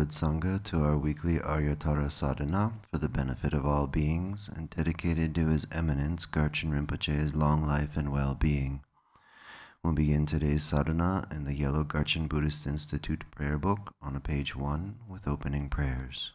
beloved Sangha, to our weekly Arya Tara Sadhana for the benefit of all beings and dedicated to His Eminence Garchen Rinpoche's long life and well-being. We'll begin today's sadhana in the Yellow Garchen Buddhist Institute prayer book on page 1 with opening prayers.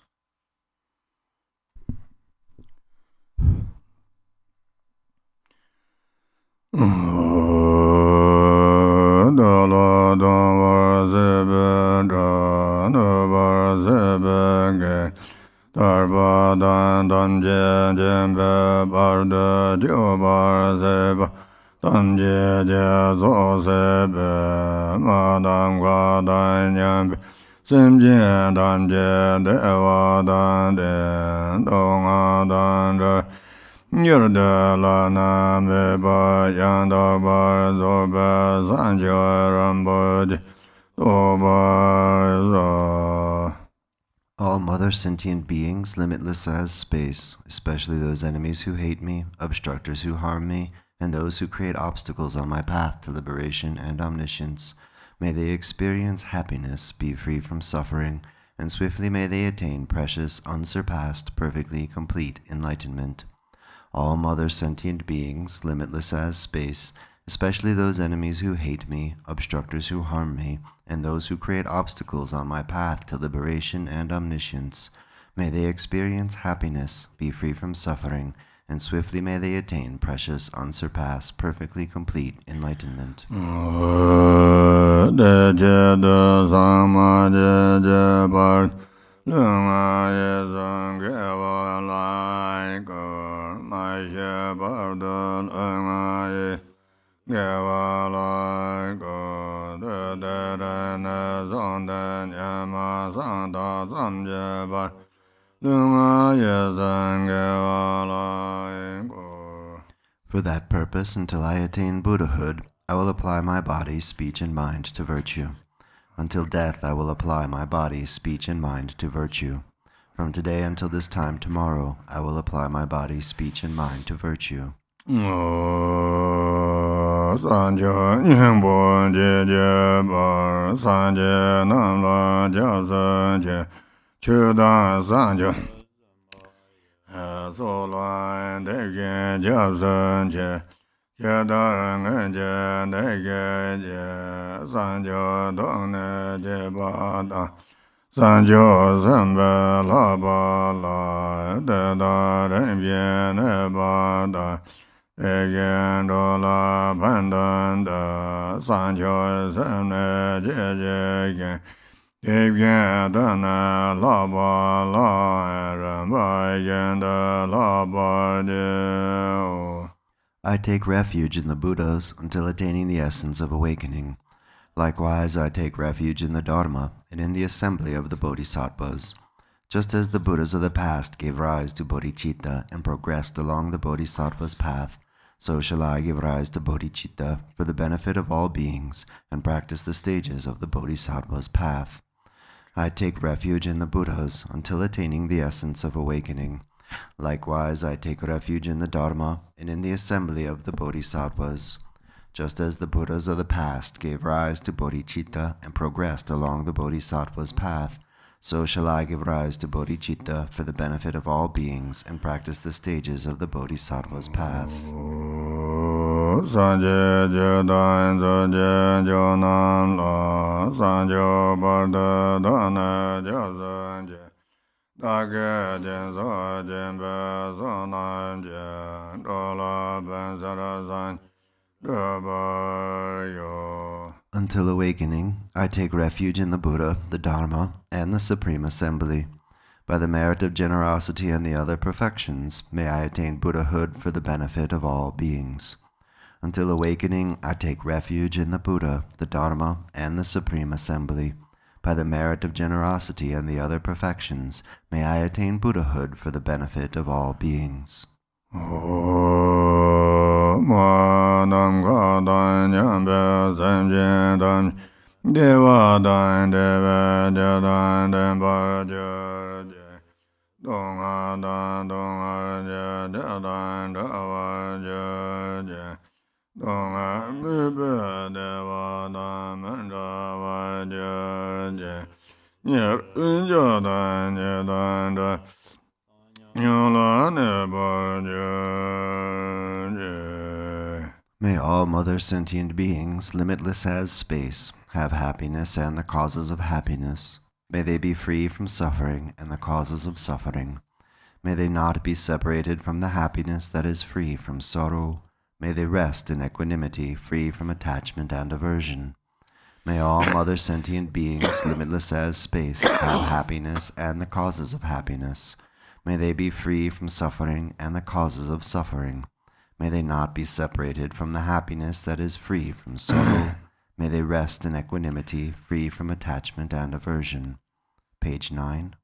All mother sentient beings, limitless as space, especially those enemies who hate me, obstructors who harm me, and those who create obstacles on my path to liberation and omniscience, may they experience happiness, be free from suffering, and swiftly may they attain precious, unsurpassed, perfectly complete enlightenment. All mother sentient beings, limitless as space, especially those enemies who hate me, obstructors who harm me, and those who create obstacles on my path to liberation and omniscience, may they experience happiness, be free from suffering, and swiftly may they attain precious, unsurpassed, perfectly complete enlightenment. For that purpose, until I attain Buddhahood, I will apply my body, speech, and mind to virtue. Until death, I will apply my body, speech, and mind to virtue. From today until this time tomorrow, I will apply my body, speech, and mind to virtue. I take refuge in the Buddhas until attaining the essence of awakening. Likewise, I take refuge in the Dharma and in the assembly of the Bodhisattvas. Just as the Buddhas of the past gave rise to bodhicitta and progressed along the Bodhisattva's path, so shall I give rise to bodhicitta for the benefit of all beings and practice the stages of the Bodhisattva's path. I take refuge in the Buddhas until attaining the essence of awakening. Likewise, I take refuge in the Dharma and in the assembly of the Bodhisattvas. Just as the Buddhas of the past gave rise to bodhicitta and progressed along the Bodhisattva's path, so shall I give rise to bodhicitta for the benefit of all beings and practice the stages of the Bodhisattva's path. Until awakening, I take refuge in the Buddha, the Dharma, and the Supreme Assembly. By the merit of generosity and the other perfections, may I attain Buddhahood for the benefit of all beings. Until awakening, I take refuge in the Buddha, the Dharma, and the Supreme Assembly. By the merit of generosity and the other perfections, may I attain Buddhahood for the benefit of all beings. May all mother sentient beings, limitless as space, have happiness and the causes of happiness. May they be free from suffering and the causes of suffering. May they not be separated from the happiness that is free from sorrow. May they rest in equanimity, free from attachment and aversion. May all mother sentient beings, limitless as space, have happiness and the causes of happiness. May they be free from suffering and the causes of suffering. May they not be separated from the happiness that is free from sorrow. May they rest in equanimity, free from attachment and aversion. Page 9.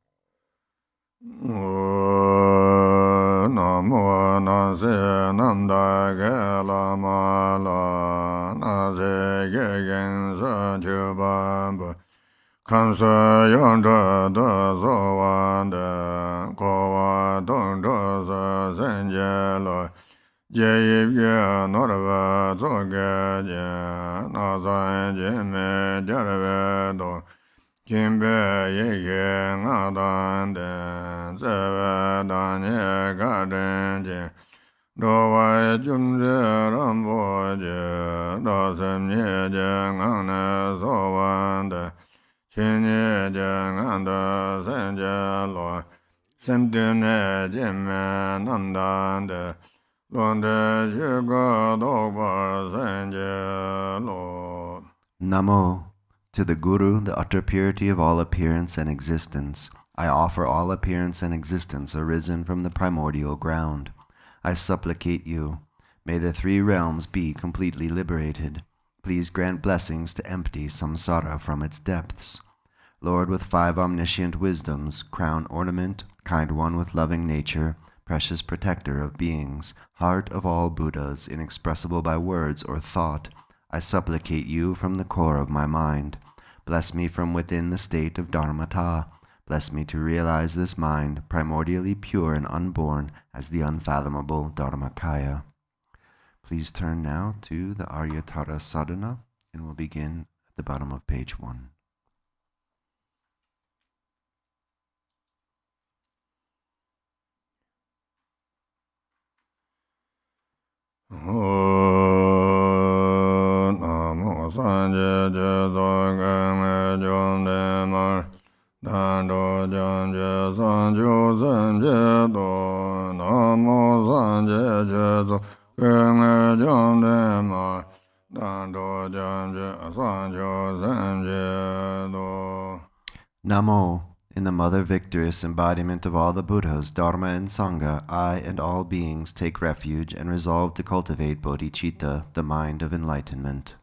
Namo nase namda ge lama la nase ge gen sa chuba kansa yonda da zo wan de ko wa dong da sa zen je lo je ye ye no ra zo ge je na za je me ja re do Jimbe ye nga dan de zeve dan ye ga den je do wa jum je ram bo je do sem ye je nga ne so wan de chin ye je nga da sen je lo sem de ne je me nam dan de lon de je ga do ba sen je lo Namo. To the Guru, the utter purity of all appearance and existence, I offer all appearance and existence arisen from the primordial ground. I supplicate you, may the three realms be completely liberated. Please grant blessings to empty samsara from its depths. Lord with 5 omniscient wisdoms, crown ornament, kind one with loving nature, precious protector of beings, heart of all Buddhas, inexpressible by words or thought, I supplicate you from the core of my mind. Bless me from within the state of dharmata. Bless me to realize this mind, primordially pure and unborn, as the unfathomable Dharmakaya. Please turn now to the Arya Tara Sadhana, and we'll begin at the bottom of page 1. Namo sanje je do ge jom de mar dan do jan je san jo san je do namo sanje je do ge jom de mar dan do jan je san jo san je do. Namo. In the Mother Victorious embodiment of all the Buddhas, Dharma and Sangha, I and all beings take refuge and resolve to cultivate bodhicitta, the mind of enlightenment.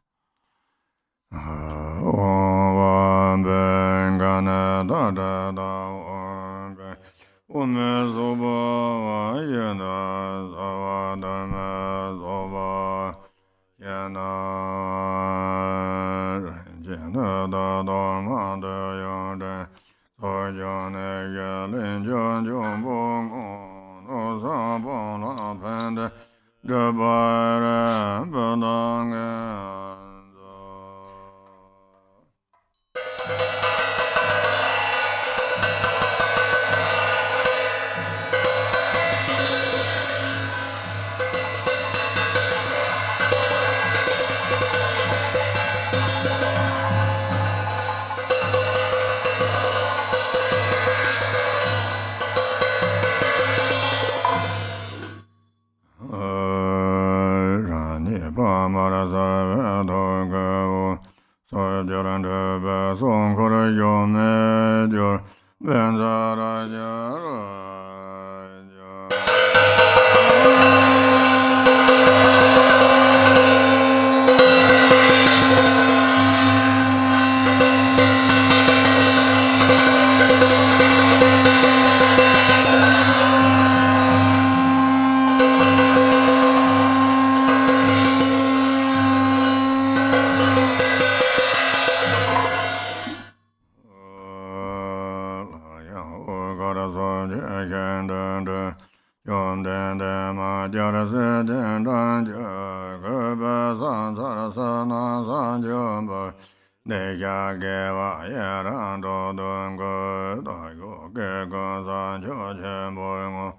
Deja Geva Yaran Dodongo Dogo Gego Sancho Chemboringo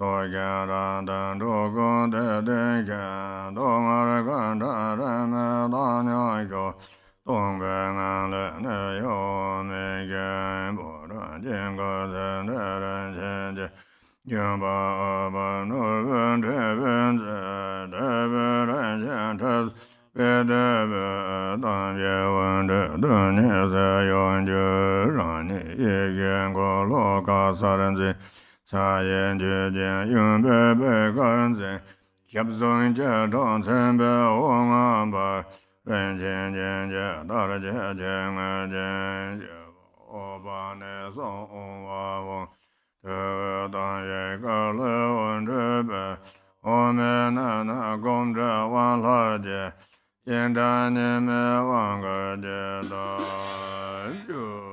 Soyara Dandogo de Deja Domaraganda Rana Danyago Dongbengan Le Yo Megan Bora Jingo Zenderan Chenje Yamba Aba Norban Treven Deveran Chantas Vedeva Danya Wanda Dunya Zayonja Rani Yegan Loka Saranzi Sayen Jian Yun Bebe Garanzi Kyabzong Jadon Sembe Ongamba Ren Jen Jen Ja Dara Ja Jen Jen Oba Ne Song Wa Wong Dan Ye Ga Le Wen Zhe Ome Na Na Gong Zhe Wan La Jie Yen Dan Ni Me Wang Ge Jie Da Ju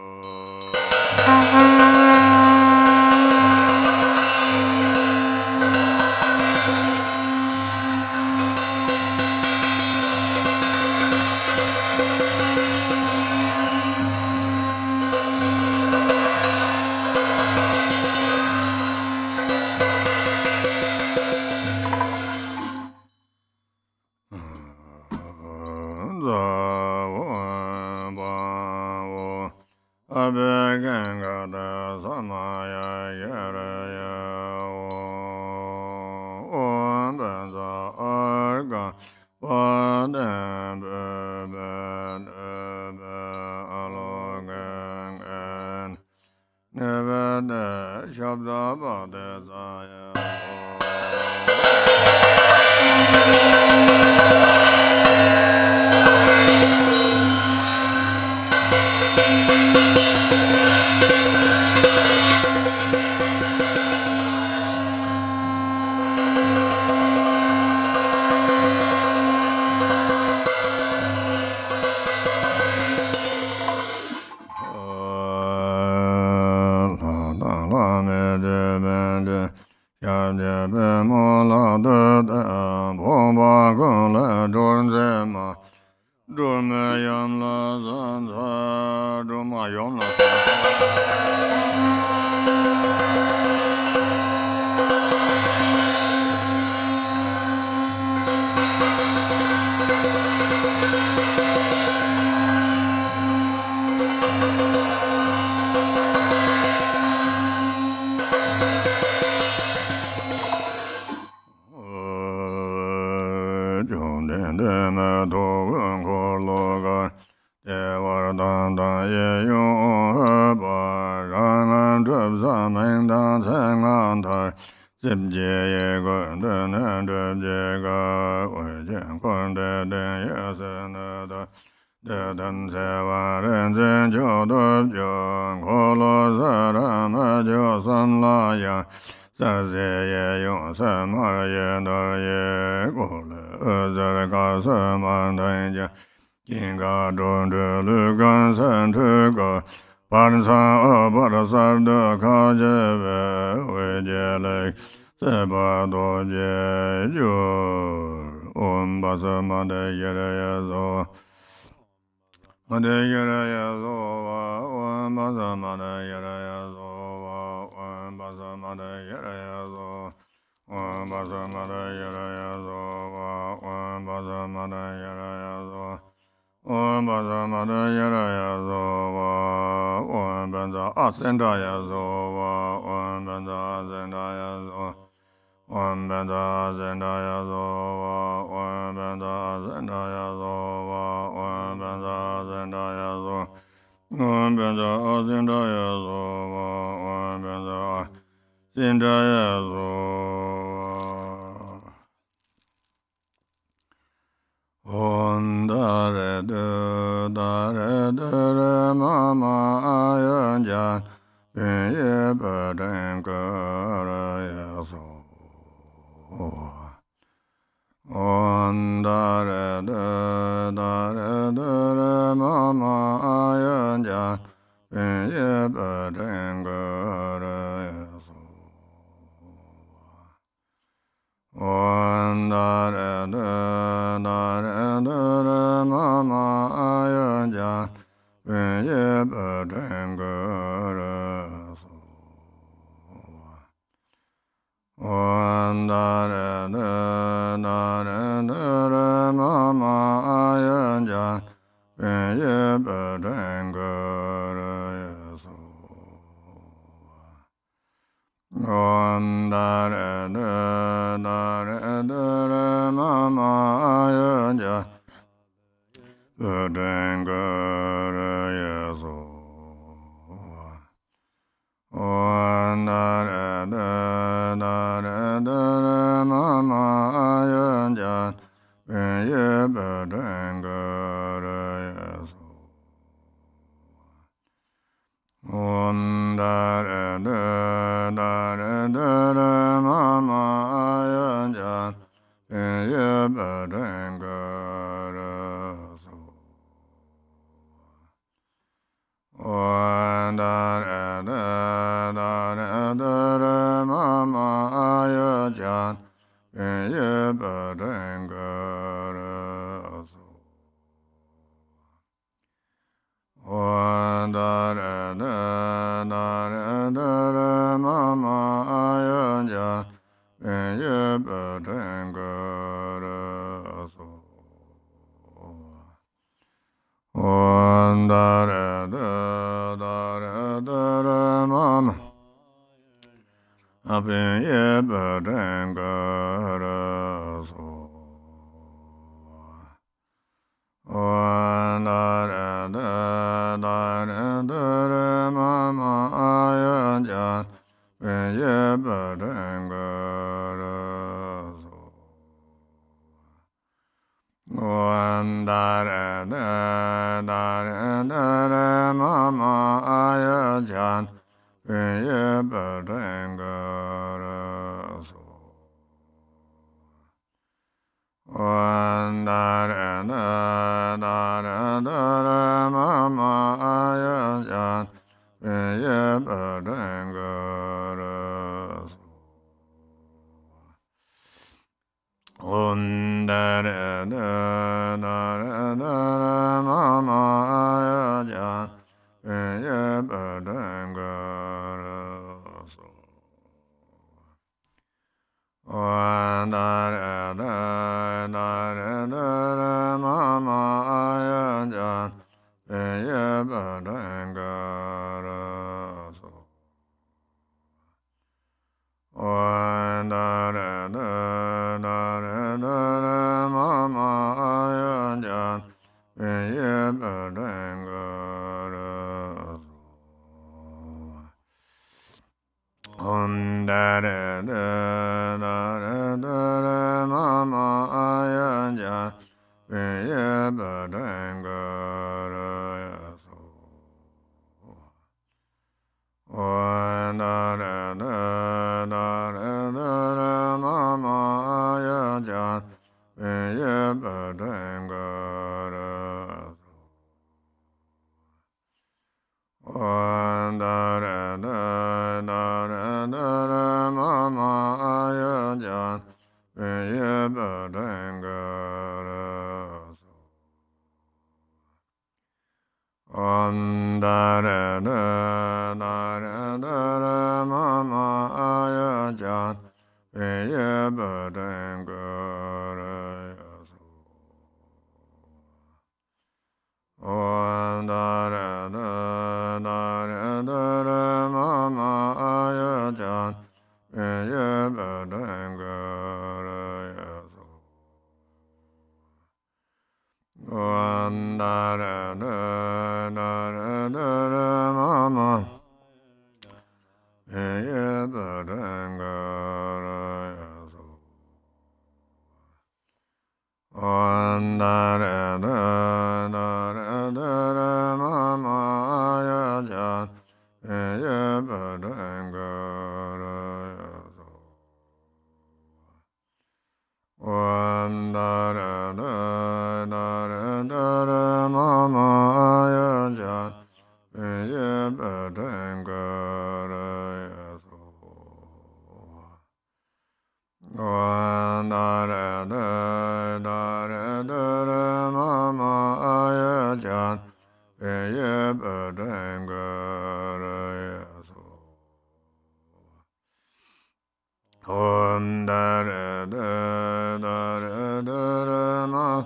Om Dare Dare Dare Dare Ma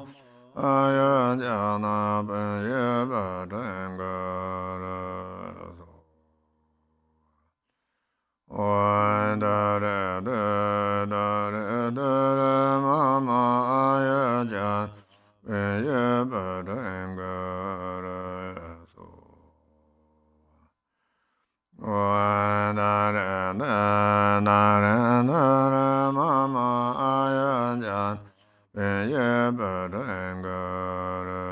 Aya Jana Baya Badangara Om Dare Dare Dare Dare Ma Ma Aya Jana Baya Badangara Om Dare Dare Dare Dare Ma Ma Aya Jana Baya Badangara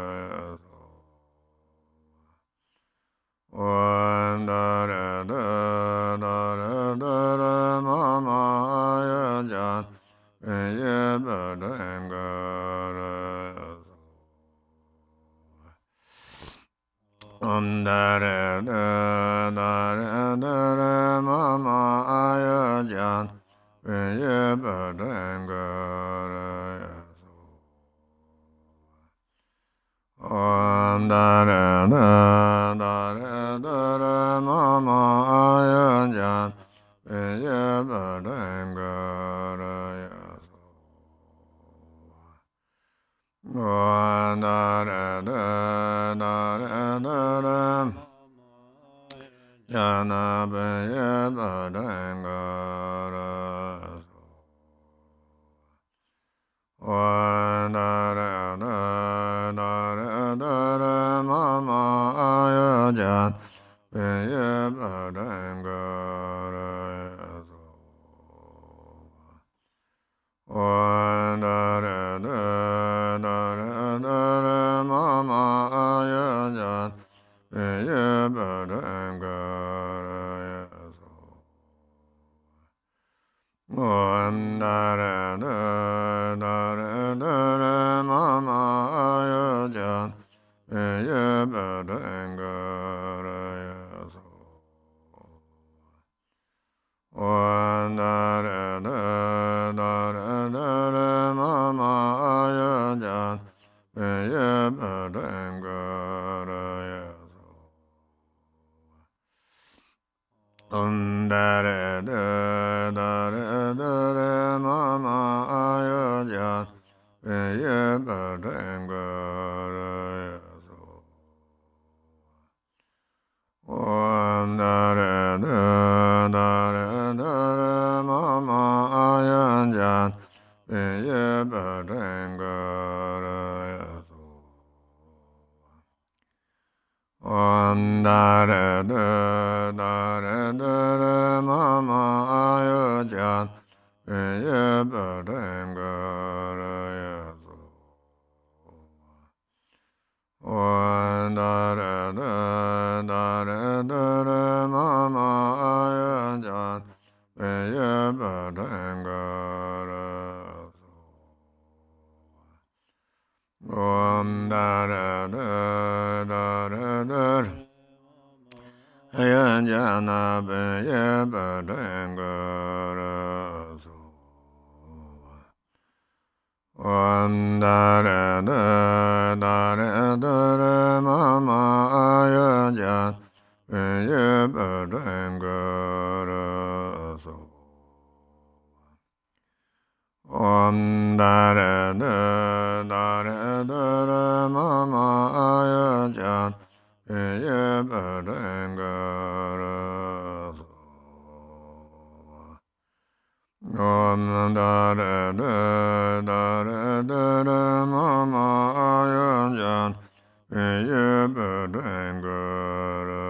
Om Dare Dare Dare Dare Ma Ma Aya Jana Baya Badangara Om Dare Dare Dare Dare Ma Ma Aya Jana Baya Badangara Om Dare Dare Dare Dare Ma Ma Aya Jana Baya Badangara Om Dare Dare Dare Dare Jana Baya Badangara Om Dare Dare Dare Dare Ma Ma Aya Jana Baya Badangara Om Dare Dare Dare Dare Ma Ma Aya Jana Baya Badangara Om Dare Dare Dare Dare Ma Ma Aya Jana Baya Badangara Om Dare Dare Dare Dare Ma Ma Aya Jana Baya Badangara Om Dare Dare Dare Dare Ma Ma Aya Jana Baya Badangara Om Dare Dare Dare Dare Ma Ma Aya Jana Baya Badangara Om Dare Dare Dare Dare Ma Ma Aya Jana Baya Badangara Om Dare Dare Dare Dare Ma Ma Aya Jana Baya Badangara Om Dare Dare Dare Dare Aya Jana Baya Badangara Om Dare Dare Dare Dare Ma Ma Aya Jana Baya Badangara Om Dare Dare Dare Dare Ma Ma Aya Jana Baya Badangara Om Dare Dare Dare Dare Ma Ma Aya Jana Baya Badangara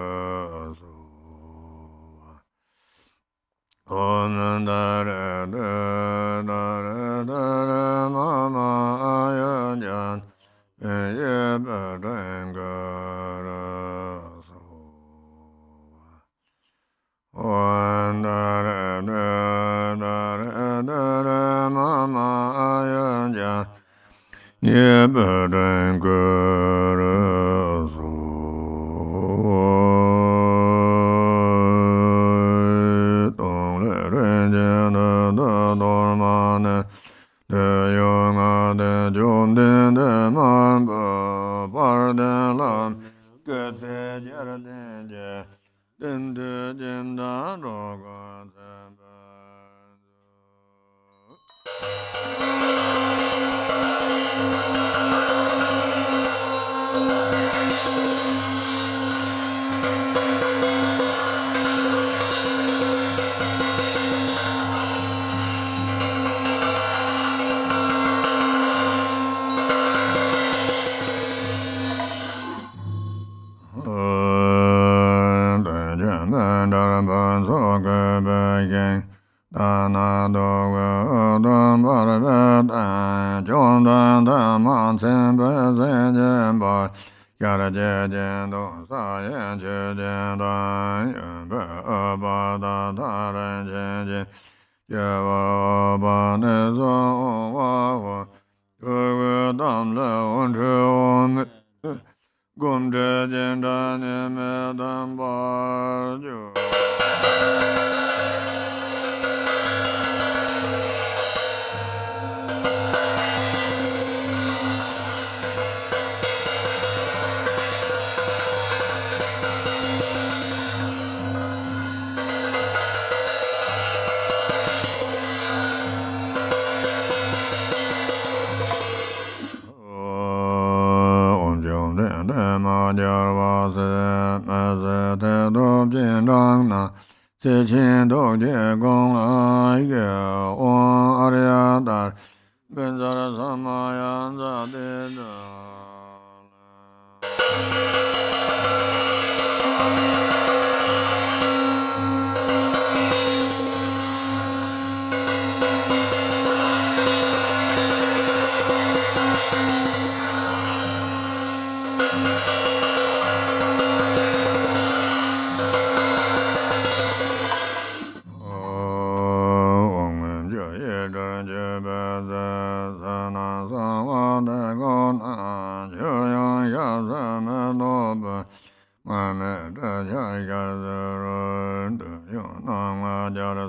Om Dare Dare Dare Dare Ma Ma Aya Jana Baya Badangara Om Dare Dare Dare Dare Ma Ma Aya Jana Baya Badangara Om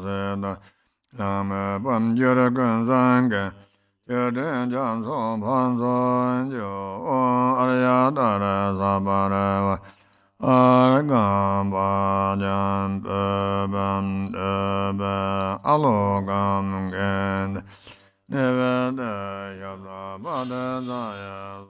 Arya Tara Lama Bam Jura Gunzanga Jurden Janso Panson Jo Arya Tara Sabara Aragam Bajan Bam Deba Alogam Gand Nevada Yabra Bada Zaya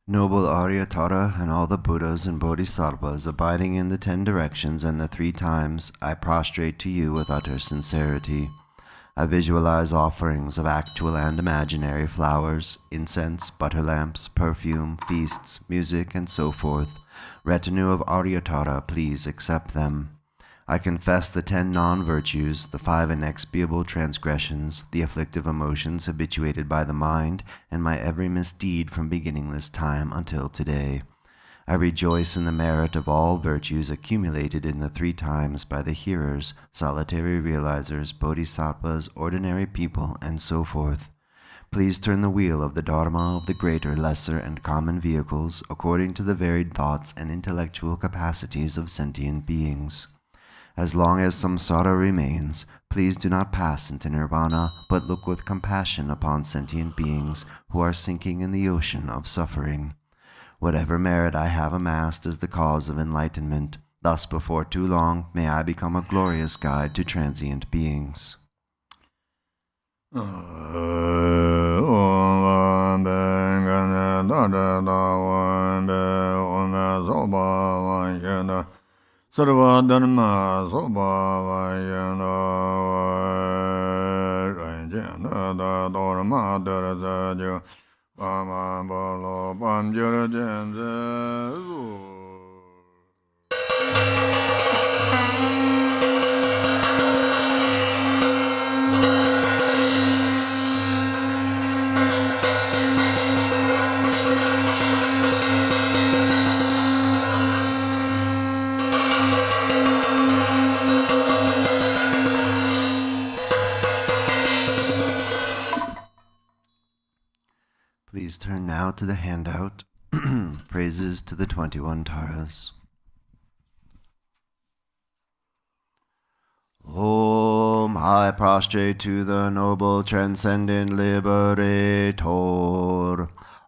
Noble Arya Tara and all the Buddhas and Bodhisattvas abiding in the 10 directions and the 3 times, I prostrate to you with utter sincerity. I visualize offerings of actual and imaginary flowers, incense, butter lamps, perfume, feasts, music, and so forth. Retinue of Arya Tara, please accept them. I confess the 10 non-virtues, the 5 inexpiable transgressions, the afflictive emotions habituated by the mind, and my every misdeed from beginningless time until today. I rejoice in the merit of all virtues accumulated in the 3 times by the hearers, solitary realizers, bodhisattvas, ordinary people, and so forth. Please turn the wheel of the Dharma of the greater, lesser, and common vehicles according to the varied thoughts and intellectual capacities of sentient beings. As long as samsara remains, please do not pass into nirvana, but look with compassion upon sentient beings who are sinking in the ocean of suffering. Whatever merit I have amassed is the cause of enlightenment. Thus, before too long, may I become a glorious guide to transient beings. Sarva Dharma Sobhavayana Ranjana Dharma Daraja Pama Balo Pamjara Janza. Please turn now to the handout. Praises to the 21 Taras. Om, I prostrate to the noble transcendent liberator.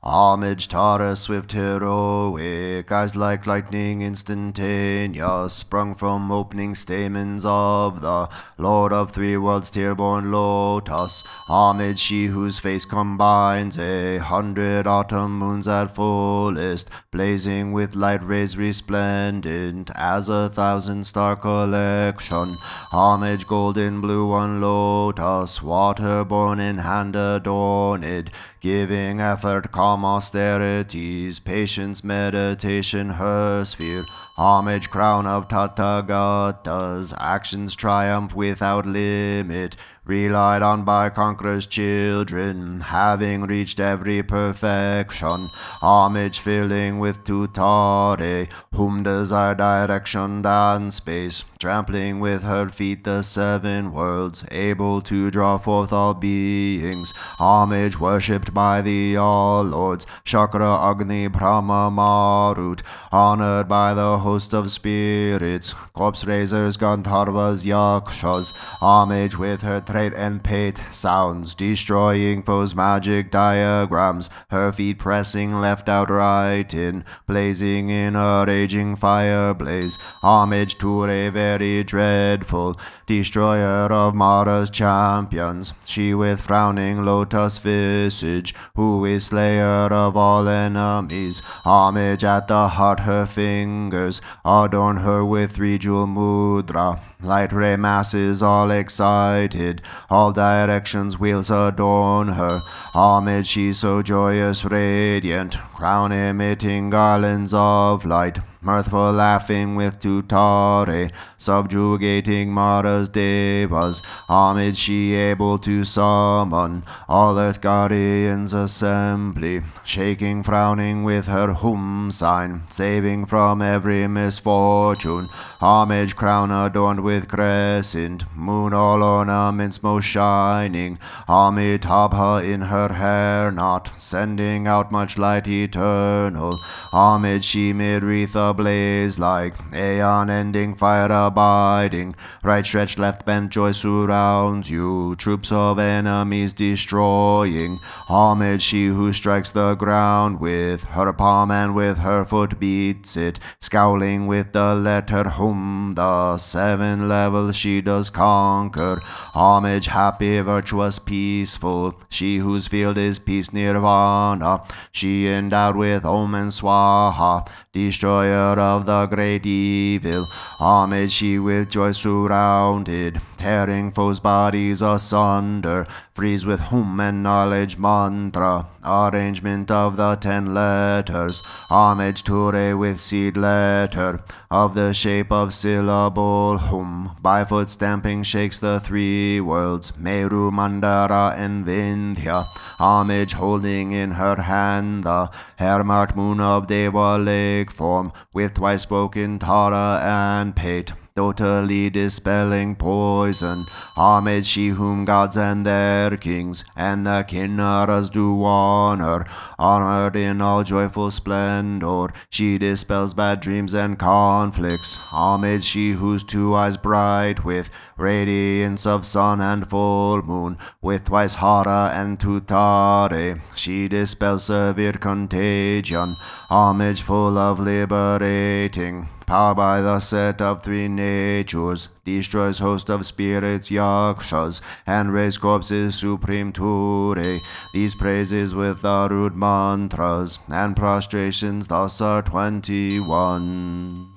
Homage Tara, swift heroic, eyes like lightning instantaneous, sprung from opening stamens of the Lord of Three Worlds, tear-born lotus. Homage she whose face combines 100 autumn moons at fullest, blazing with light rays resplendent as 1,000 star collection. Homage golden blue on lotus, water-born in hand adorned, giving effort, calm austerities, patience, meditation, her sphere. Homage crown of Tathagatas, actions triumph without limit, relied on by conquerors' children, having reached every perfection. Homage filling with tutare, whom desire direction and space, trampling with her feet the 7 worlds, able to draw forth all beings. Homage worshipped by the all-lords, Chakra, Agni, Brahma, Marut, honored by the host of spirits, corpse raisers, Gandharvas, Yakshas. Homage with her trait and pate sounds, destroying foes' magic diagrams, her feet pressing left out right in, blazing in a raging fire blaze. Homage to a very dreadful, destroyer of Mara's champions, she with frowning lotus visage, who is slayer of all enemies. Homage at the heart, her fingers adorn her with 3-jewel mudra, light ray masses all excited, all directions wheels adorn her. Homage she so joyous radiant, crown emitting garlands of light, mirthful laughing with tutare, subjugating Mara's devas. Homage she able to summon all earth guardians assembly, shaking frowning with her hum sign, saving from every misfortune. Homage crown adorned with crescent, moon all ornaments most shining, Amitabha in her hair knot, sending out much light eternal. Homage she mid wreath ablaze like aeon-ending fire abiding, right stretched left bent joy surrounds you, troops of enemies destroying. Homage she who strikes the ground with her palm and with her foot beats it, scowling with the letter whom the 7 levels she does conquer. Homage happy, virtuous, peaceful, she whose field is peace nirvana, she endowed with Om and Swaha, destroyer of the great evil. Homage she with joy surrounded, tearing foes' bodies asunder, freeze with hum and knowledge mantra, arrangement of the 10 letters. Homage Ture with seed letter, of the shape of syllable hum, by foot stamping shakes the 3 worlds, Meru, Mandara and Vindhya. Homage holding in her hand the hair-marked moon of Deva leg form, with twice spoken Tara and Pate, totally dispelling poison. Homage she whom gods and their kings and the Kinnaras do honor. Honored in all joyful splendor, she dispels bad dreams and conflicts. Homage she whose 2 eyes bright with radiance of sun and full moon, with twice Hara and Tutare, she dispels severe contagion. Homage full of liberating power by the set of 3 natures, destroys host of spirits yakshas, and raise corpses supreme ture. These praises with the rude mantras, and prostrations thus are 21.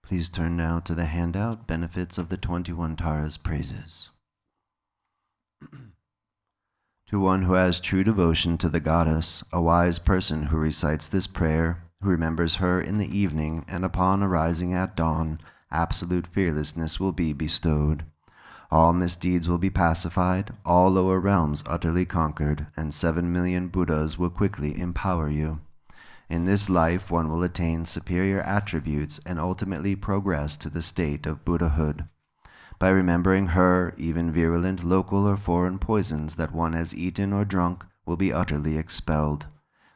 Please turn now to the handout, Benefits of the 21 Taras Praises. To one who has true devotion to the goddess, a wise person who recites this prayer, who remembers her in the evening, and upon arising at dawn, absolute fearlessness will be bestowed. All misdeeds will be pacified, all lower realms utterly conquered, and 7 million Buddhas will quickly empower you. In this life, one will attain superior attributes and ultimately progress to the state of Buddhahood. By remembering her, even virulent local or foreign poisons that one has eaten or drunk will be utterly expelled.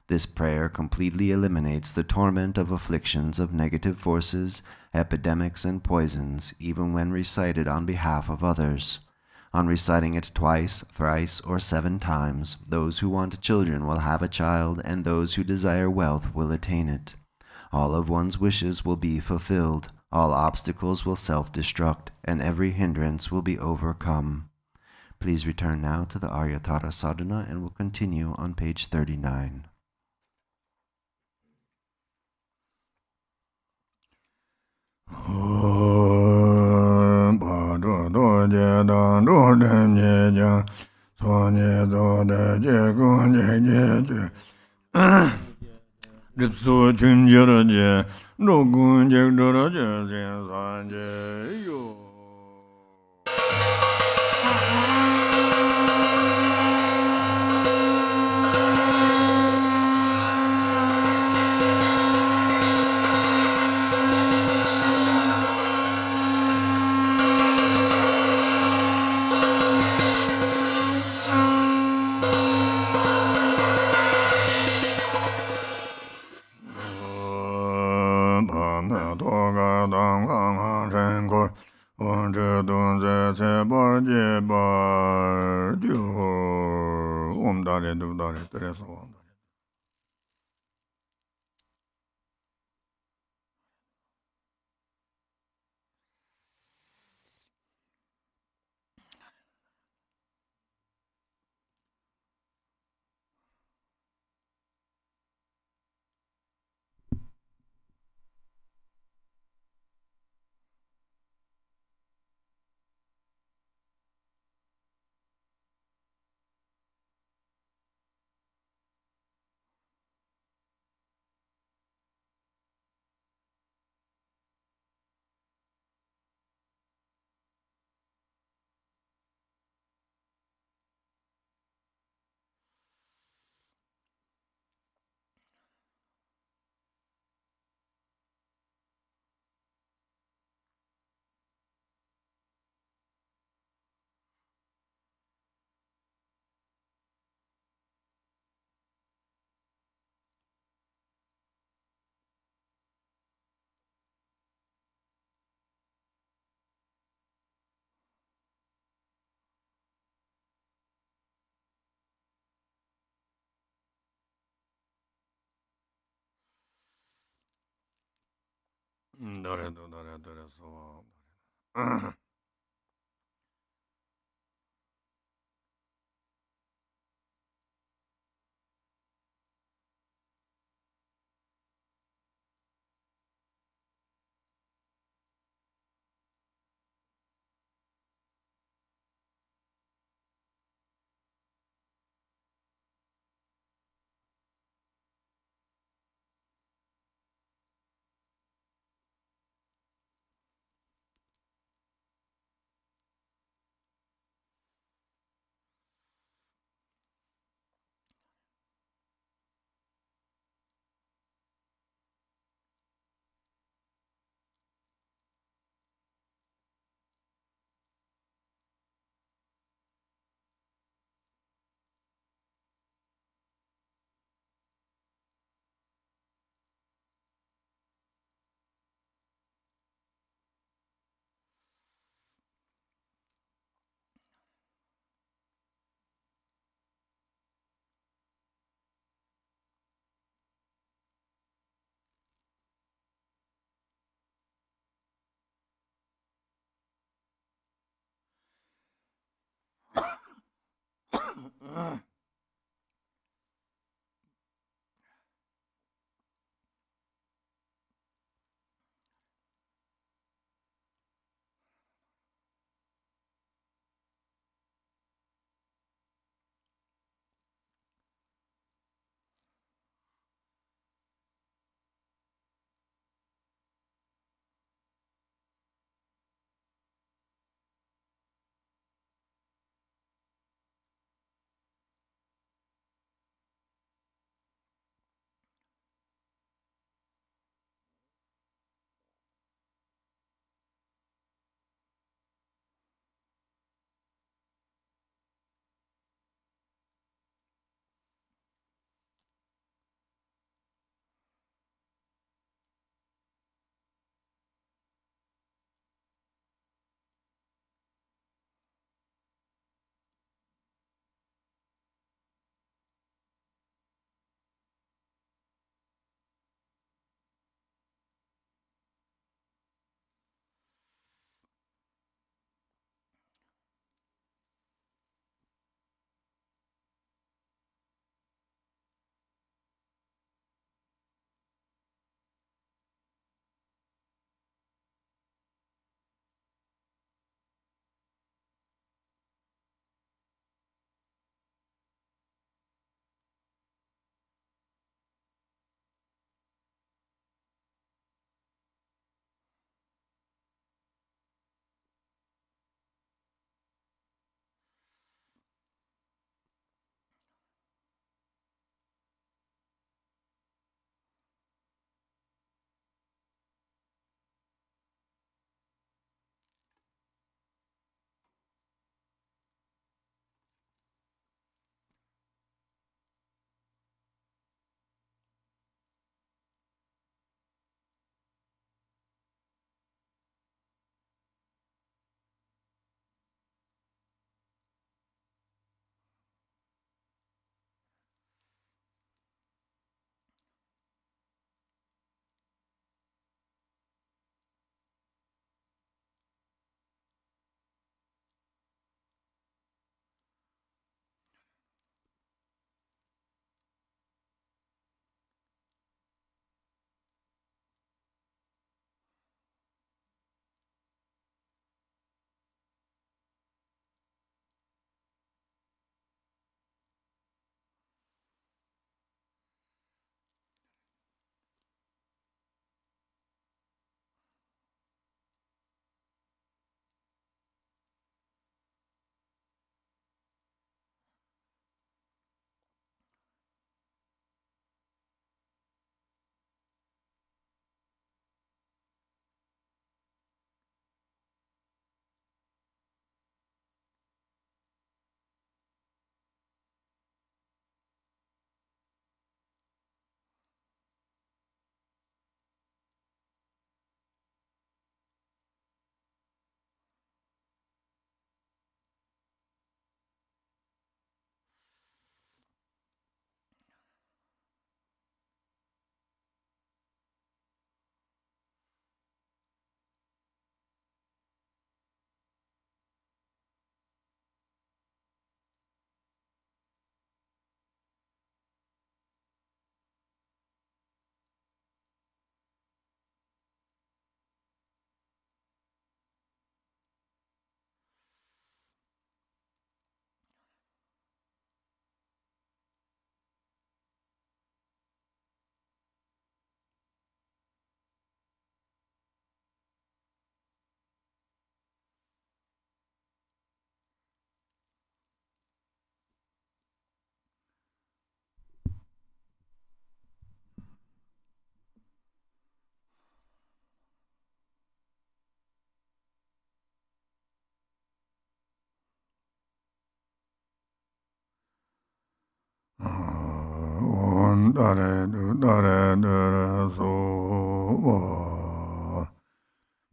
This prayer completely eliminates the torment of afflictions of negative forces, epidemics, and poisons, even when recited on behalf of others. On reciting it twice, thrice, or 7 times, those who want children will have a child, and those who desire wealth will attain it. All of one's wishes will be fulfilled, all obstacles will self-destruct, and every hindrance will be overcome. Please return now to the Arya Tara Sadhana, and we'll continue on page 39.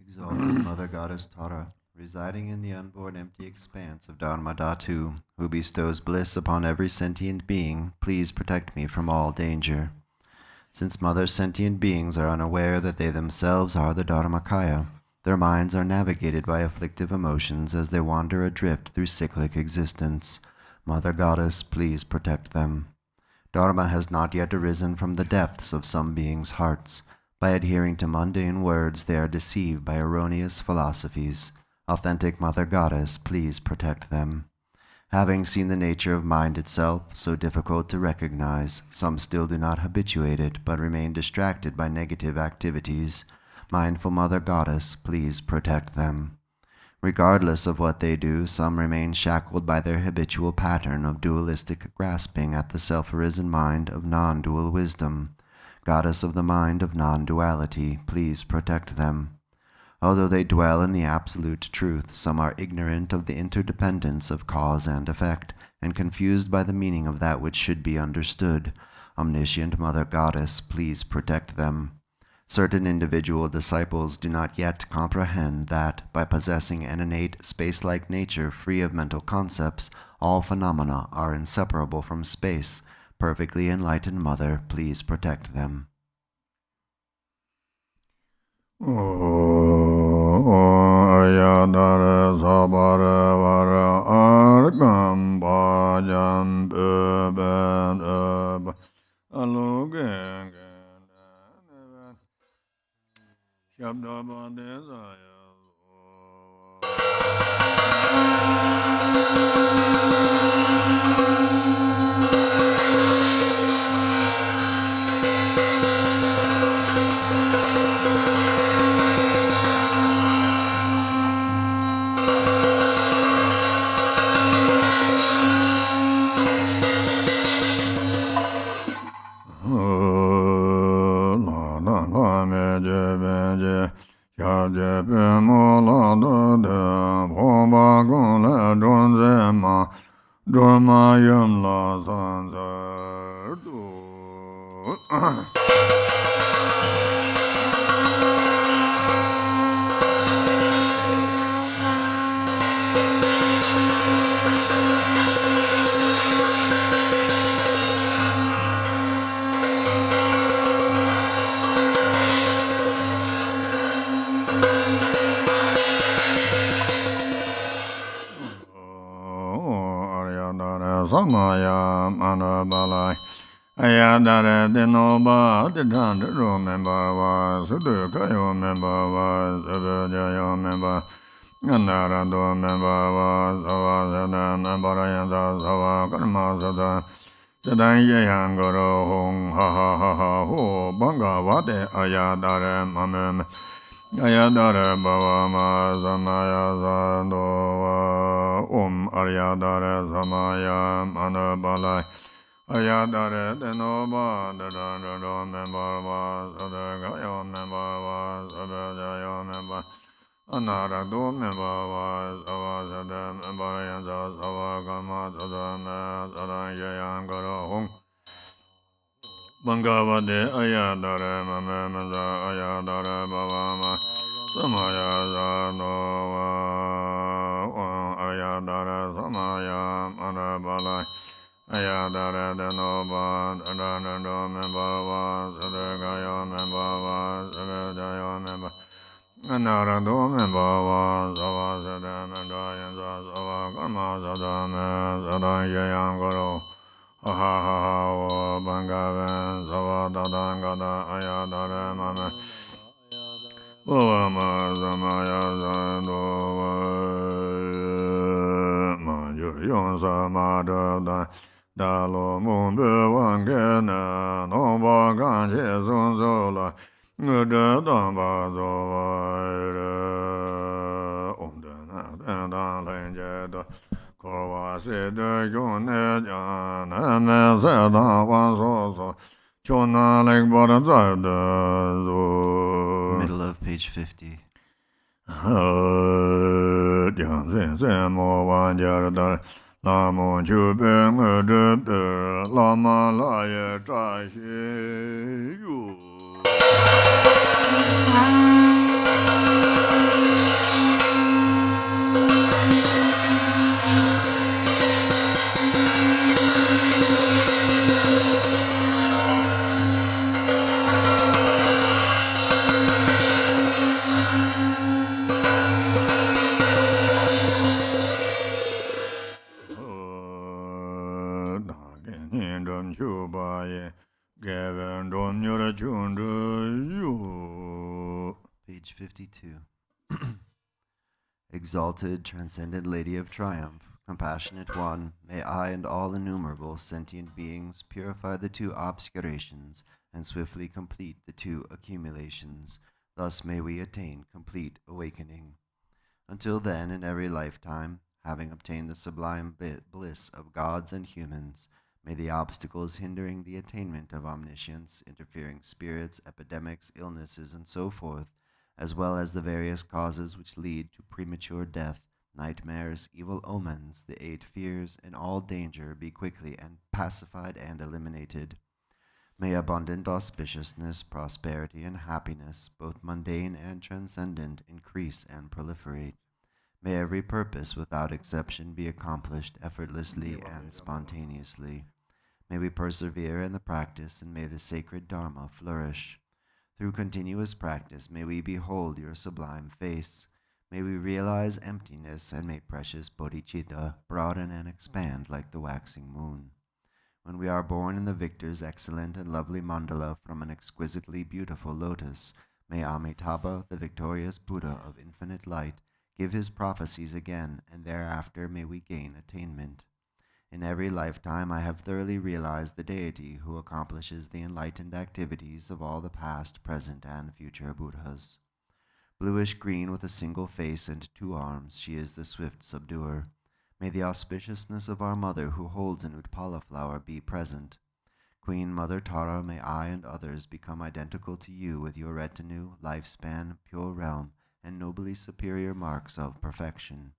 Exalted Mother Goddess Tara, residing in the unborn empty expanse of Dharma Dhatu, who bestows bliss upon every sentient being, please protect me from all danger. Since Mother sentient beings are unaware that they themselves are the Dharmakaya, their minds are navigated by afflictive emotions as they wander adrift through cyclic existence. Mother Goddess, please protect them. Dharma has not yet arisen from the depths of some beings' hearts. By adhering to mundane words, they are deceived by erroneous philosophies. Authentic Mother Goddess, please protect them. Having seen the nature of mind itself, so difficult to recognize, some still do not habituate it, but remain distracted by negative activities. Mindful Mother Goddess, please protect them. Regardless of what they do, some remain shackled by their habitual pattern of dualistic grasping at the self-arisen mind of non-dual wisdom. Goddess of the mind of non-duality, please protect them. Although they dwell in the absolute truth, some are ignorant of the interdependence of cause and effect, and confused by the meaning of that which should be understood. Omniscient Mother Goddess, please protect them. Certain individual disciples do not yet comprehend that, by possessing an innate space-like nature free of mental concepts, all phenomena are inseparable from space. Perfectly enlightened Mother, please protect them. Arya Tara Sabara Vara Arkam Bajam Beben Alugen Shabda Badezaya. Samaya Manabalai Ayadare Dinoba Didan member was Sudukayo member was Sudujayo member Anarado member was Avazana member Sava Karmasada Sadan Yangoro Hong Ha Ha Ha Ha Ho Banga Vade Ayadare Mamem Ayadare Bhavama Samaya Zandova Aryadare Samaya Manabalai Ayadare Denoba Dadano member was Adagayo member was Adajayo member Anarado member was Avazada member Yanza Savagama Sadana Sadayangara Hong Bangavade Ayadare Mamamaza Ayadare Bhavama Samaya Zanova Ayadare Samaya Manabalai Ayadare Denoba Adanado Membava Sadagayo Membava Sadajayo Memba Anarado Membava Zavasada Mendayanza Zavakarma Zadame Zadayangaro Ha ha ha Bangavan Zavadadangada Ayadare Mame Bhavama Samaya Zandova Manjur Yonsa Madhavdan Dalo Mumbe Wangena Nomba Ganje Zunzola Nuda Damba Zovaira Umdana Dana Lenjeda Korvasi de Jone Jan Eme Zeda Wansoso Chona Lek Barazada Middle of page 50. Jan Zemo Wanjardar Lama Chubeng Lama Laya Trashi Yu chubaye, Gavin don your you. Page 52. Exalted, transcendent Lady of Triumph, compassionate one, may I and all innumerable sentient beings purify the two obscurations and swiftly complete the two accumulations. Thus may we attain complete awakening. Until then, in every lifetime, having obtained the sublime bliss of gods and humans, may the obstacles hindering the attainment of omniscience, interfering spirits, epidemics, illnesses, and so forth, as well as the various causes which lead to premature death, nightmares, evil omens, the 8 fears, and all danger be quickly and pacified and eliminated. May abundant auspiciousness, prosperity, and happiness, both mundane and transcendent, increase and proliferate. May every purpose without exception be accomplished effortlessly and spontaneously. May we persevere in the practice, and may the sacred Dharma flourish. Through continuous practice, may we behold your sublime face. May we realize emptiness, and may precious bodhicitta broaden and expand like the waxing moon. When we are born in the victor's excellent and lovely mandala from an exquisitely beautiful lotus, may Amitabha, the victorious Buddha of infinite light, give his prophecies again, and thereafter may we gain attainment. In every lifetime I have thoroughly realized the deity who accomplishes the enlightened activities of all the past, present, and future Buddhas. Bluish-green with a single face and 2 arms, she is the swift subduer. May the auspiciousness of our mother who holds an Utpala flower be present. Queen Mother Tara, may I and others become identical to you with your retinue, lifespan, pure realm, and nobly superior marks of perfection.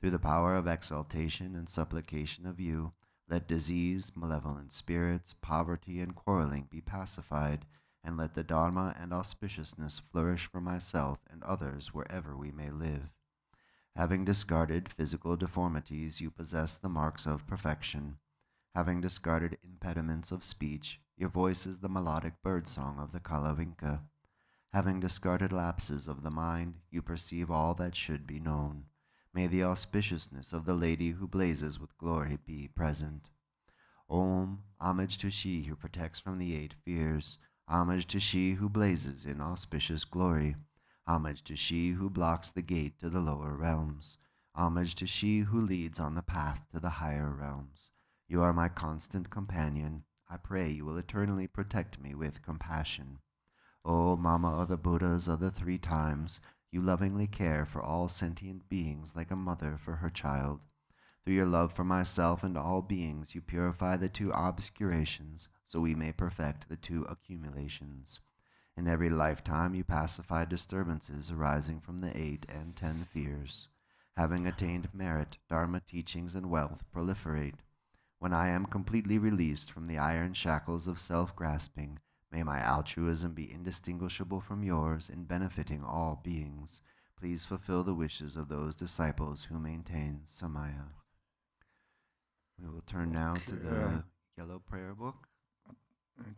Through the power of exaltation and supplication of you, let disease, malevolent spirits, poverty, and quarreling be pacified, and let the Dharma and auspiciousness flourish for myself and others wherever we may live. Having discarded physical deformities, you possess the marks of perfection. Having discarded impediments of speech, your voice is the melodic birdsong of the Kalavinka. Having discarded lapses of the mind, you perceive all that should be known. May the auspiciousness of the lady who blazes with glory be present. Om, homage to she who protects from the 8 fears. Homage to she who blazes in auspicious glory. Homage to she who blocks the gate to the lower realms. Homage to she who leads on the path to the higher realms. You are my constant companion. I pray you will eternally protect me with compassion. O Mama of the Buddhas of the 3 times, you lovingly care for all sentient beings like a mother for her child. Through your love for myself and all beings, you purify the 2 obscurations, so we may perfect the 2 accumulations. In every lifetime you pacify disturbances arising from the 8 and 10 fears. Having attained merit, Dharma teachings and wealth proliferate. When I am completely released from the iron shackles of self-grasping, may my altruism be indistinguishable from yours in benefiting all beings. Please fulfill the wishes of those disciples who maintain Samaya. We will turn now to the yellow prayer book.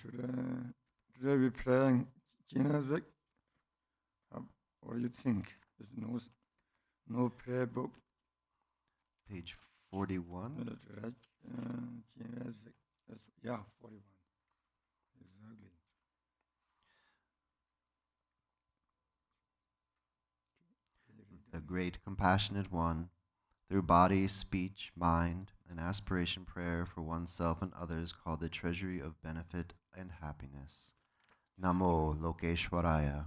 Today we're praying Jinazek. What do you think? There's no prayer book. Page 41. That's right. Jinazek. Yeah, 41. Exactly. The great compassionate one, through body, speech, mind, and aspiration prayer for oneself and others called the Treasury of Benefit and Happiness. Namo Lokeshwaraya.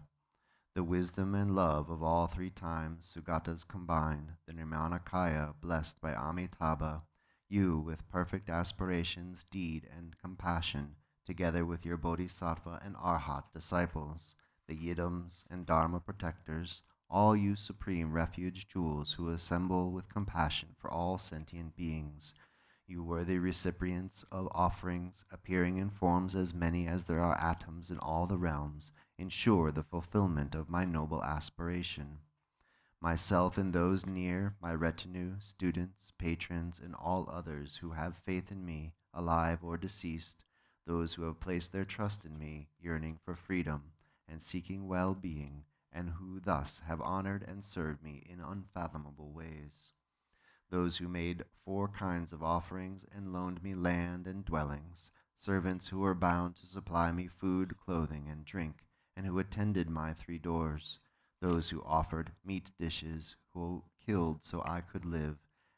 The wisdom and love of all 3 times Sugatas combined, the Nirmanakaya blessed by Amitabha, you with perfect aspirations, deed, and compassion, together with your Bodhisattva and Arhat disciples, the Yidams and Dharma protectors, all you supreme refuge jewels who assemble with compassion for all sentient beings, you worthy recipients of offerings, appearing in forms as many as there are atoms in all the realms, ensure the fulfillment of my noble aspiration. Myself and those near, my retinue, students, patrons, and all others who have faith in me, alive or deceased, those who have placed their trust in me, yearning for freedom and seeking well-being, and who thus have honored and served me in unfathomable ways. Those who made 4 kinds of offerings and loaned me land and dwellings, servants who were bound to supply me food, clothing, and drink, and who attended my 3 doors, those who offered meat dishes, who killed so I could live,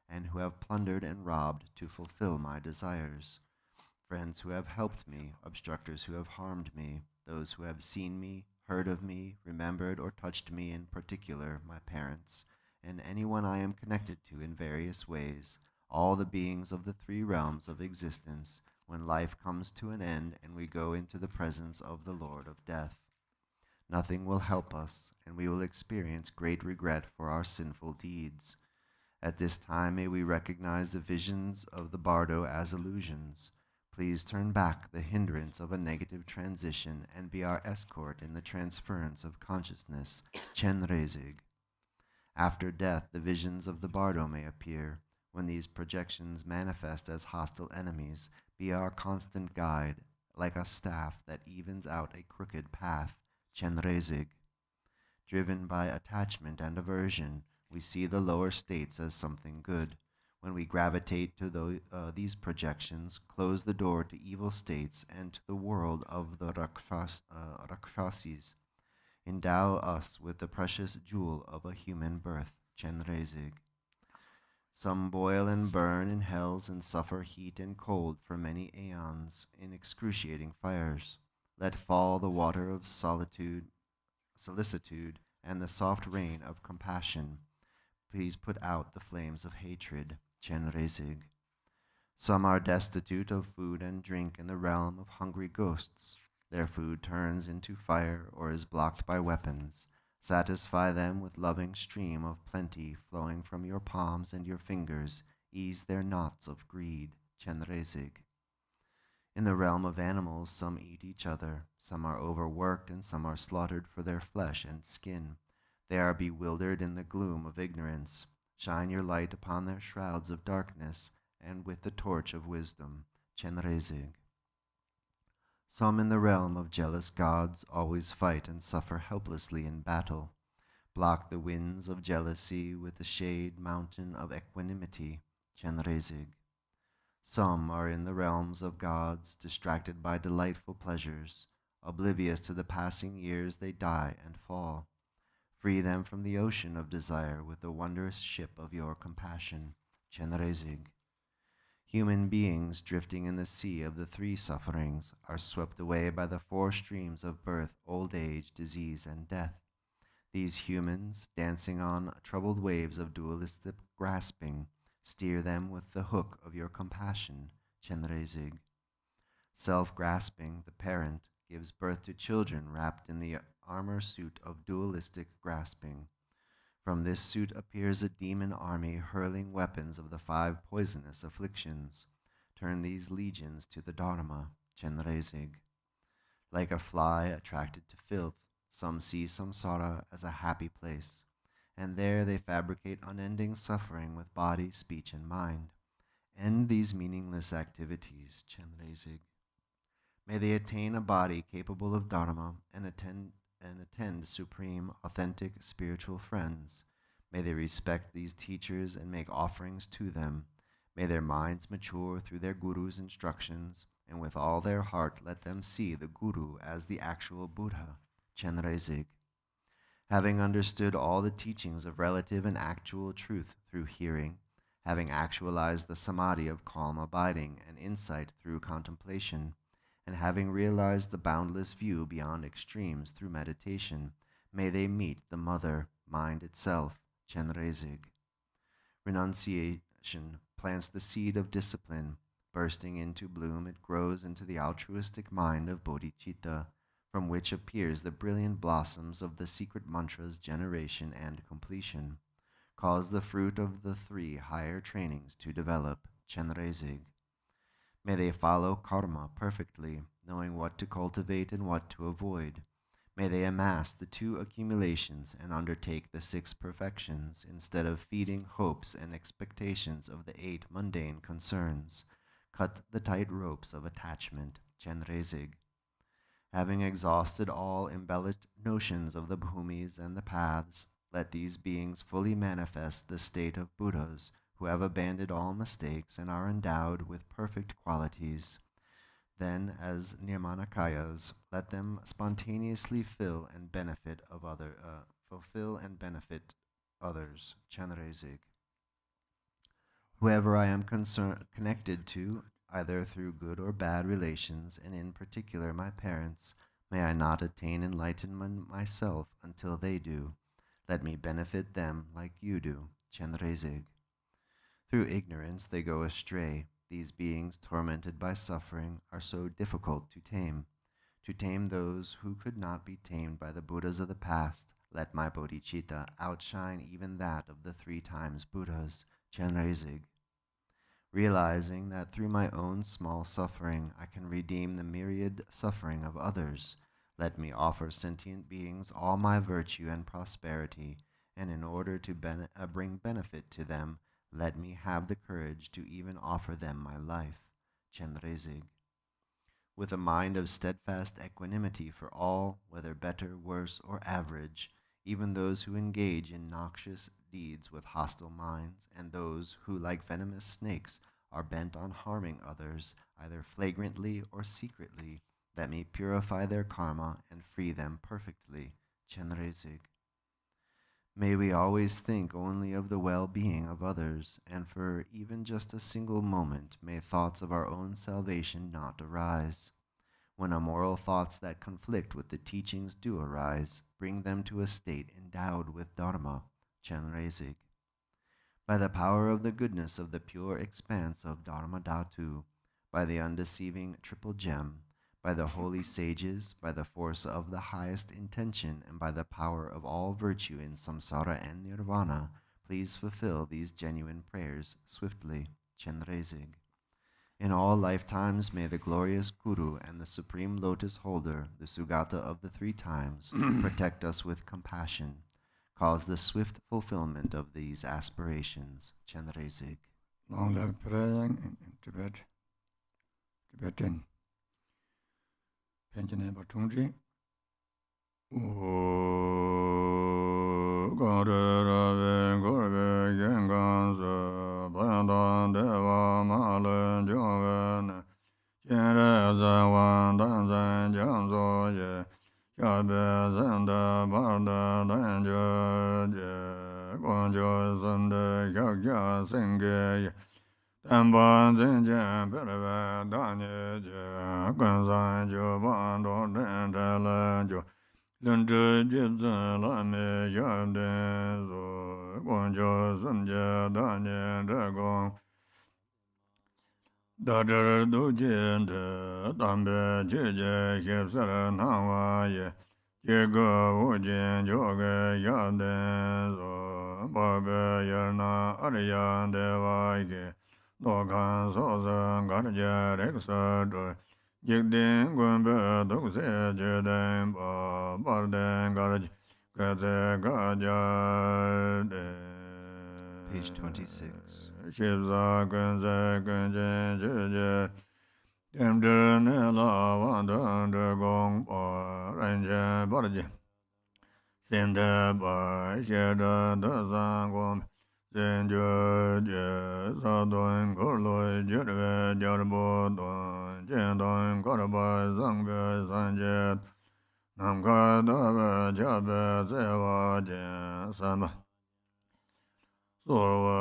and who have plundered and robbed to fulfill my desires. Friends who have helped me, obstructors who have harmed me, those who have seen me, heard of me, remembered or touched me, in particular my parents, and anyone I am connected to in various ways, all the beings of the 3 realms of existence, when life comes to an end and we go into the presence of the Lord of Death. Nothing will help us, and we will experience great regret for our sinful deeds. At this time may we recognize the visions of the bardo as illusions. Please turn back the hindrance of a negative transition and be our escort in the transference of consciousness, Chenrezig. After death, the visions of the bardo may appear. When these projections manifest as hostile enemies, be our constant guide, like a staff that evens out a crooked path, Chenrezig. Driven by attachment and aversion, we see the lower states as something good. When we gravitate to these projections, close the door to evil states and to the world of the Rakshasis. Endow us with the precious jewel of a human birth, Chenrezig. Some boil and burn in hells and suffer heat and cold for many aeons in excruciating fires. Let fall the water of solicitude, and the soft rain of compassion. Please put out the flames of hatred, Chenrezig. Some are destitute of food and drink in the realm of hungry ghosts. Their food turns into fire or is blocked by weapons. Satisfy them with loving stream of plenty flowing from your palms and your fingers. Ease their knots of greed, Chenrezig. In the realm of animals, some eat each other. Some are overworked and some are slaughtered for their flesh and skin. They are bewildered in the gloom of ignorance. Shine your light upon their shrouds of darkness, and with the torch of wisdom, Chenrezig. Some in the realm of jealous gods always fight and suffer helplessly in battle. Block the winds of jealousy with the shade mountain of equanimity, Chenrezig. Some are in the realms of gods, distracted by delightful pleasures. Oblivious to the passing years, they die and fall. Free them from the ocean of desire with the wondrous ship of your compassion, Chenrezig. Human beings drifting in the sea of the 3 sufferings are swept away by the 4 streams of birth, old age, disease, and death. These humans, dancing on troubled waves of dualistic grasping, steer them with the hook of your compassion, Chenrezig. Self-grasping, the parent, gives birth to children wrapped in the armor suit of dualistic grasping. From this suit appears a demon army hurling weapons of the 5 poisonous afflictions. Turn these legions to the Dharma, Chenrezig. Like a fly attracted to filth, some see samsara as a happy place, and there they fabricate unending suffering with body, speech, and mind. End these meaningless activities, Chenrezig. May they attain a body capable of Dharma and attend supreme, authentic spiritual friends. May they respect these teachers and make offerings to them. May their minds mature through their guru's instructions, and with all their heart let them see the guru as the actual Buddha, Chenrezig. Having understood all the teachings of relative and actual truth through hearing, having actualized the samadhi of calm abiding and insight through contemplation, and having realized the boundless view beyond extremes through meditation, may they meet the mother, mind itself, Chenrezig. Renunciation plants the seed of discipline. Bursting into bloom, it grows into the altruistic mind of bodhicitta, from which appears the brilliant blossoms of the secret mantras generation and completion. Cause the fruit of the 3 higher trainings to develop, Chenrezig. May they follow karma perfectly, knowing what to cultivate and what to avoid. May they amass the 2 accumulations and undertake the 6 perfections, instead of feeding hopes and expectations of the 8 mundane concerns. Cut the tight ropes of attachment, Chenrezig. Having exhausted all embellished notions of the bhumis and the paths, let these beings fully manifest the state of Buddhas, who have abandoned all mistakes and are endowed with perfect qualities. Then, as Nirmanakayas, let them spontaneously fulfill and benefit others. Chenrezig. Whoever I am connected to, either through good or bad relations, and in particular my parents, may I not attain enlightenment myself until they do. Let me benefit them like you do. Chenrezig. Through ignorance they go astray. These beings tormented by suffering are so difficult to tame. To tame those who could not be tamed by the Buddhas of the past, let my bodhicitta outshine even that of the 3 times Buddhas. Chenrezig. Realizing that through my own small suffering I can redeem the myriad suffering of others, let me offer sentient beings all my virtue and prosperity, and in order to bring benefit to them, let me have the courage to even offer them my life. Chenrezig. With a mind of steadfast equanimity for all, whether better, worse, or average, even those who engage in noxious deeds with hostile minds, and those who, like venomous snakes, are bent on harming others, either flagrantly or secretly, let me purify their karma and free them perfectly. Chenrezig. May we always think only of the well-being of others, and for even just a single moment may thoughts of our own salvation not arise. When immoral thoughts that conflict with the teachings do arise, bring them to a state endowed with Dharma. Chenrezig. By the power of the goodness of the pure expanse of Dharma Dhatu, by the undeceiving triple gem, by the holy sages, by the force of the highest intention, and by the power of all virtue in samsara and nirvana, please fulfill these genuine prayers swiftly. Chenrezig. In all lifetimes may the glorious Guru and the Supreme Lotus Holder, the Sugata of the 3 times, protect us with compassion. Cause the swift fulfillment of these aspirations. Chenrezig. Long live praying in Tibetan. Penjane Batungji. Gorave Gorve Genganza Bandan Deva Malen Joven Jenreza Wandan Zan Janzo Ye Shabe Zanda Barda Danjo Gonjo Zanda Yakya Senge Tamban Zinjan Pereve Danye Gonzan Joban Dendela Lunge Jibzan Lame Yanden Zo Gonjo Zunja Danye Dragon Dajar Dujin Dambe Jeje Hipsara Nawaye Jego Ujin Joge Yanden Zo Barbe Yerna Arya Devage Dogan Sozan Garja Reksa Jigdin Gumbe Dukse Jeden Barden Garj Gaze Gajar Page 26. Shibza Gunze Gunjen Jeje Demjer Nela Wandan Dragong Ranje Barje Sende Bar Sheda Dazan Gom Zenjo Je Zadon Gorloi Jerve Jarbo Don Jendon Gorba Zangbe Sanjet Namka Dabe Jabe Zewa Jen Sama Sorwa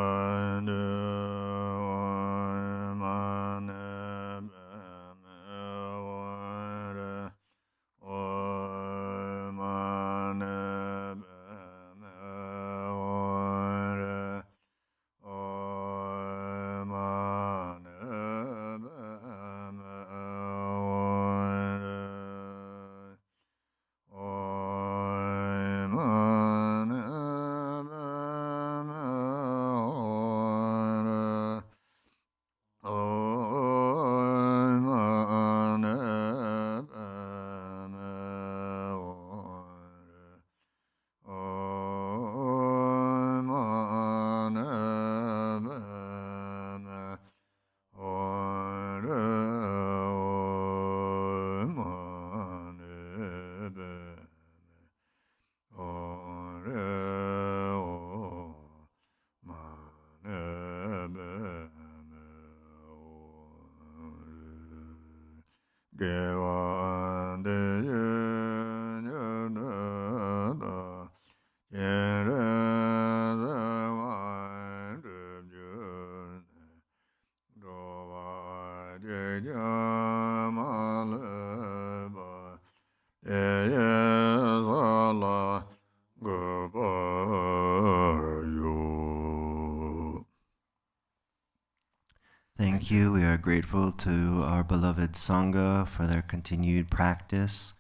Gewa de yen da yen wan jun do wa de ma le ba ye za la go ba yo. Thank you. We are grateful to our beloved Sangha for their continued practice,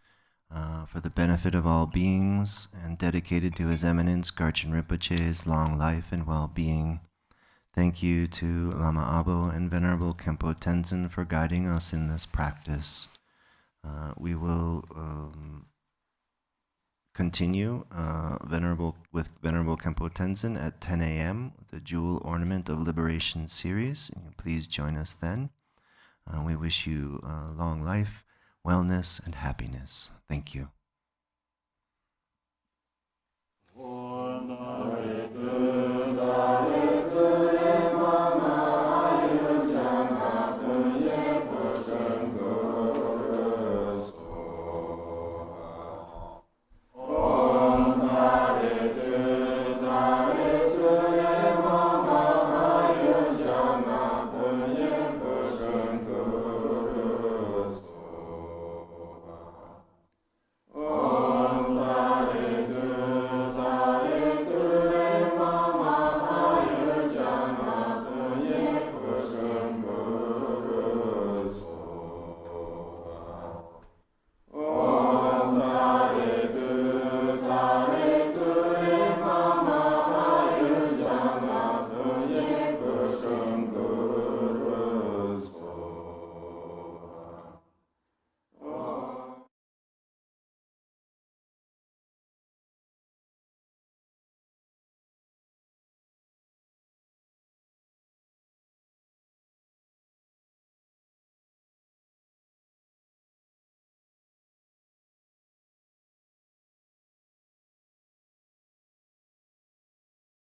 for the benefit of all beings, and dedicated to His Eminence Garchen Rinpoche's long life and well-being. Thank you to Lama Abao and Venerable Khenpo Tenzin for guiding us in this practice. We will continue with Venerable Khenpo Tenzin at 10 a.m. with the Jewel Ornament of Liberation series. Please join us then. We wish you long life, wellness, and happiness. Thank you.